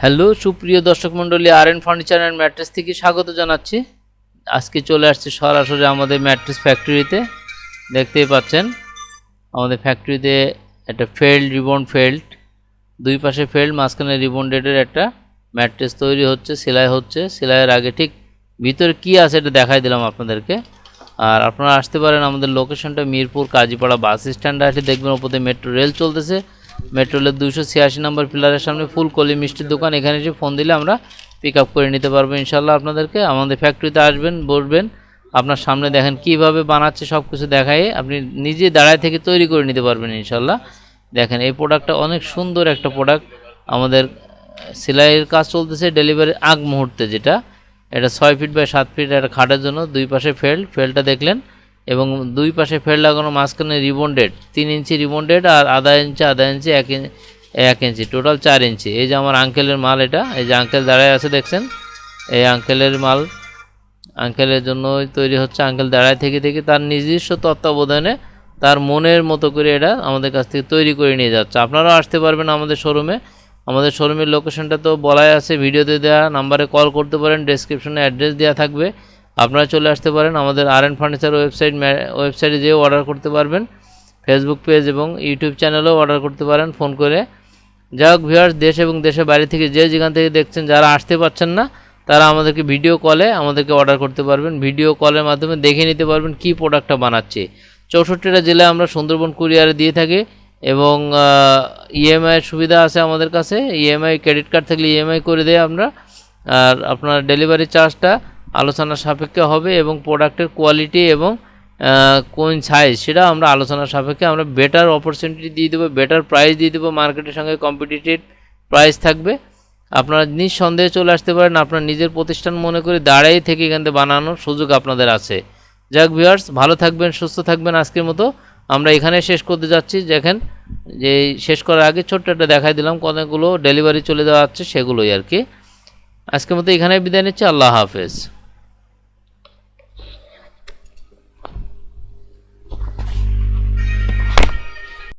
Hello সুপ্রিয় দর্শক মণ্ডলী, আর.এন ফার্নিচার অ্যান্ড ম্যাট্রেস থেকে স্বাগত জানাচ্ছি। আজকে চলে আসছি সরাসরি আমাদের ম্যাট্রেস ফ্যাক্টরিতে। দেখতেই পাচ্ছেন আমাদের ফ্যাক্টরিতে একটা রিবন ফেল্ট, দুই পাশে ফেল্ট, মাঝখানে রিবন ডেডের একটা ম্যাট্রেস তৈরি হচ্ছে, সেলাই হচ্ছে। সেলাইয়ের আগে ঠিক ভিতরে কি আছে এটা দেখাই দিলাম আপনাদেরকে। আর আপনারা আসতে পারেন, আমাদের লোকেশনটা মিরপুর কাজীপাড়া বাস স্ট্যান্ডে আসলে দেখবেন ওপরে মেট্রো রেল চলতেছে। মেট্রো রেলের 286 নম্বর পিলারের সামনে ফুলকলি মিষ্টির দোকান। এখানে এসে ফোন দিলে আমরা পিক আপ করে নিতে পারবো ইনশাল্লাহ। আপনাদেরকে আমাদের ফ্যাক্টরিতে আসবেন, বসবেন, আপনার সামনে দেখেন কিভাবে বানাচ্ছে, সব কিছু দেখায় আপনি নিজে দাঁড়ায় থেকে তৈরি করে নিতে পারবেন ইনশাল্লাহ। দেখেন এই প্রোডাক্টটা অনেক সুন্দর একটা প্রোডাক্ট। আমাদের সেলাইয়ের কাজ চলতেছে ডেলিভারির আগ মুহূর্তে, যেটা এটা 6 ফিট বাই 7 ফিট একটা খাটের জন্য। দুই পাশে ফেলটা দেখলেন, এবং দুই পাশে ফেল লাগানো, মাঝখানে রিবন্ডেড 3 ইঞ্চি রিবন্ডেড, আর আধা ইঞ্চি 1 ইঞ্চি টোটাল 4 ইঞ্চি। এই যে আমার আঙ্কেলের মাল, এটা এই যে আঙ্কেল দাঁড়ায় আছে দেখছেন, এই আঙ্কেলের মাল, আঙ্কেলের জন্য তৈরি হচ্ছে। আঙ্কেল দাঁড়ায় থেকে তার নিজস্ব তত্ত্বাবধানে তার মনের মতো করে এটা আমাদের কাছ থেকে তৈরি করে নিয়ে যাচ্ছে। আপনারাও আসতে পারবেন আমাদের শোরুমে। আমাদের শোরুমের লোকেশনটা তো বলাই আছে, ভিডিওতে দেওয়া নাম্বারে কল করতে পারেন, ডেসক্রিপশনে অ্যাড্রেস দেওয়া থাকবে, আপনারা চলে আসতে পারেন। আমাদের আর.এন ফার্নিচার ওয়েবসাইটে যেও অর্ডার করতে পারবেন, ফেসবুক পেজ এবং ইউটিউব চ্যানেলেও অর্ডার করতে পারেন ফোন করে। যাই হোক ভিউয়ার্স, দেশ এবং দেশের বাইরে থেকে যে যেখান থেকে দেখছেন, যারা আসতে পারছেন না তারা আমাদেরকে ভিডিও কলে আমাদেরকে অর্ডার করতে পারবেন। ভিডিও কলের মাধ্যমে দেখে নিতে পারবেন কী প্রোডাক্টটা বানাচ্ছি। 64টা জেলায় আমরা সুন্দরবন কুরিয়ারে দিয়ে থাকি, এবং ইএমআইয়ের সুবিধা আছে আমাদের কাছে। ইএমআই ক্রেডিট কার্ড থাকলে ইএমআই করে দেয় আমরা। আর আপনার ডেলিভারি চার্জটা আলোচনার সাপেক্ষে হবে, এবং প্রোডাক্টের কোয়ালিটি এবং কোন সাইজ সেটা আমরা আলোচনার সাপেক্ষে আমরা বেটার অপরচুনিটি দিয়ে দেবো, বেটার প্রাইস দিয়ে দেবো, মার্কেটের সঙ্গে কম্পিটিটিভ প্রাইস থাকবে। আপনারা নিঃসন্দেহে চলে আসতে পারেন, আপনার নিজের প্রতিষ্ঠান মনে করে দাঁড়াই থেকে এখান থেকে বানানোর সুযোগ আপনাদের আছে। যাক ভিউয়ার্স, ভালো থাকবেন, সুস্থ থাকবেন। আজকের মতো আমরা এখানে শেষ করতে যাচ্ছি। দেখেন যে শেষ করার আগে ছোট্ট একটা দেখাই দিলাম, কতগুলো ডেলিভারি চলে যাওয়া হচ্ছে সেগুলোই আর কি। আজকের মতো এখানে বিদায় নিচ্ছি। আল্লাহ হাফেজ।